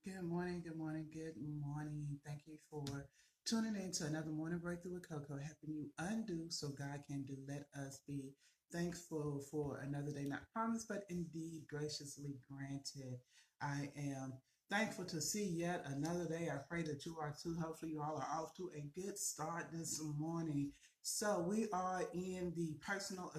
Good morning, good morning, good morning. Thank you for tuning in to another morning breakthrough with Coco, helping you undo so God can do. Let us be thankful for another day, not promised, but indeed graciously granted. I am thankful to see yet another day. I pray that you are too. Hopefully, you all are off to a good start this morning. So, we are in the personal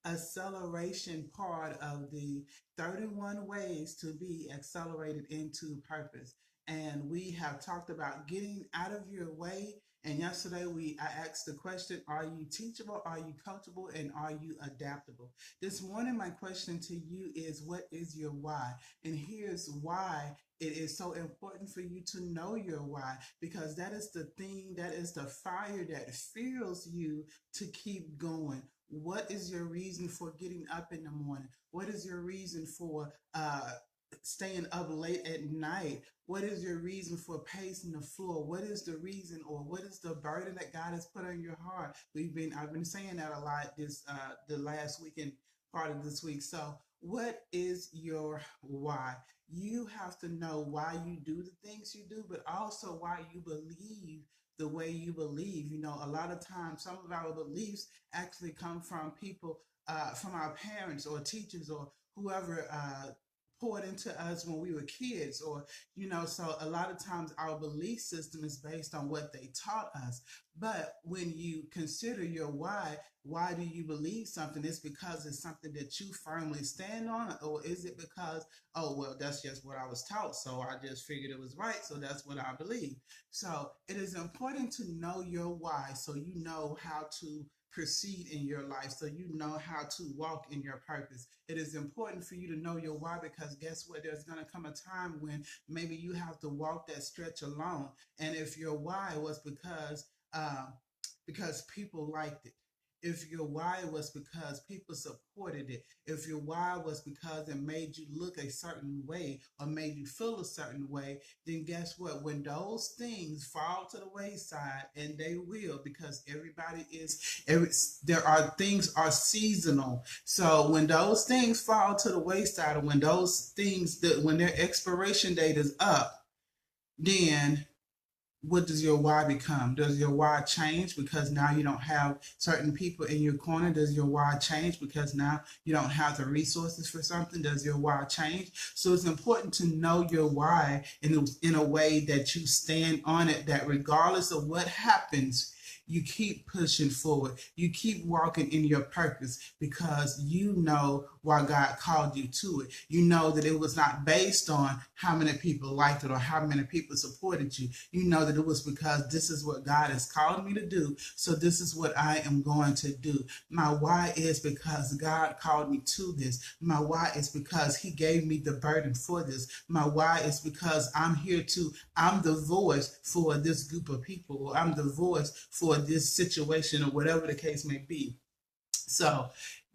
acceleration part of the 31 ways to be accelerated into purpose. And we have talked about getting out of your way. And yesterday I asked the question, are you teachable, are you coachable, and are you adaptable? This morning my question to you is, what is your why? And here's why it is so important for you to know your why, because that is the thing, that is the fire that fuels you to keep going. What is your reason for getting up in the morning? What is your reason for staying up late at night? What is your reason for pacing the floor? What is the reason, or what is the burden that God has put on your heart? I've been saying that a lot this the last weekend part of this week. So what is your why? You have to know why you do the things you do, but also why you believe the way you believe. You know, a lot of times some of our beliefs actually come from people, from our parents or teachers or whoever poured into us when we were kids, or so a lot of times our belief system is based on what they taught us. But when you consider your why do you believe something? It's because it's something that you firmly stand on, or is it because, oh well, that's just what I was taught, so I just figured it was right, so that's what I believe. So it is important to know your why, so you know how to proceed in your life, so you know how to walk in your purpose. It is important for you to know your why, because guess what? There's going to come a time when maybe you have to walk that stretch alone. And if your why was uh, because people liked it, if your why was because people supported it, if your why was because it made you look a certain way or made you feel a certain way, then guess what? When those things fall to the wayside, and they will, because there are things are seasonal. So when those things fall to the wayside, or when those things that when their expiration date is up, then what does your why become? Does your why change because now you don't have certain people in your corner? Does your why change because now you don't have the resources for something? Does your why change? So it's important to know your why in a way that you stand on it, that regardless of what happens, you keep pushing forward. You keep walking in your purpose because you know why God called you to it. You know that it was not based on how many people liked it or how many people supported you. You know that it was because this is what God has called me to do. So this is what I am going to do. My why is because God called me to this. My why is because He gave me the burden for this. My why is because I'm the voice for this group of people, or I'm the voice for this situation, or whatever the case may be. So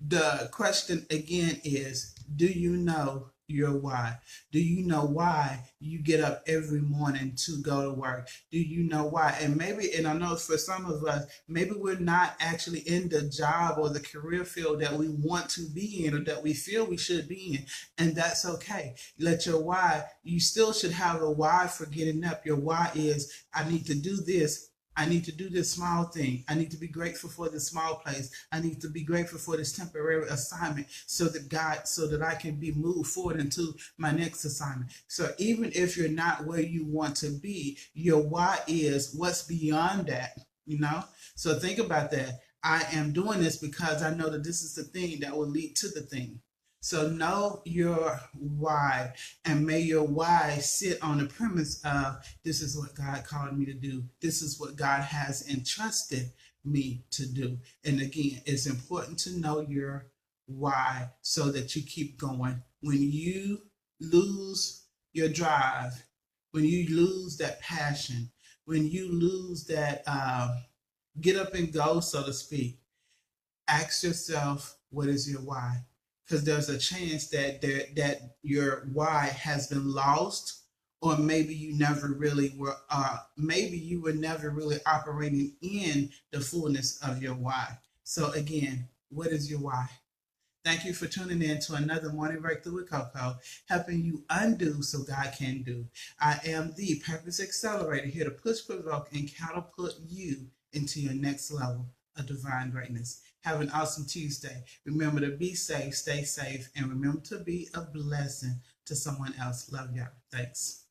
the question again is, do you know your why? Do you know why you get up every morning to go to work? Do you know why? And I know for some of us, maybe we're not actually in the job or the career field that we want to be in, or that we feel we should be in. And that's okay. Let your why, you still should have a why for getting up. Your why is, I need to do this. I need to do this small thing. I need to be grateful for this small place. I need to be grateful for this temporary assignment, so that I can be moved forward into my next assignment. So even if you're not where you want to be, your why is what's beyond that, you know? So think about that. I am doing this because I know that this is the thing that will lead to the thing. So know your why, and may your why sit on the premise of, this is what God called me to do. This is what God has entrusted me to do. And again, it's important to know your why so that you keep going. When you lose your drive, when you lose that passion, when you lose that get up and go, so to speak, ask yourself, what is your why? Because there's a chance that your why has been lost, or maybe you never really were. Maybe you were never really operating in the fullness of your why. So again, what is your why? Thank you for tuning in to another Morning Breakthrough with Coco, helping you undo so God can do. I am the Purpose Accelerator, here to push, provoke, and catapult you into your next level of divine greatness. Have an awesome Tuesday. Remember to be safe, stay safe, and remember to be a blessing to someone else. Love y'all. Thanks.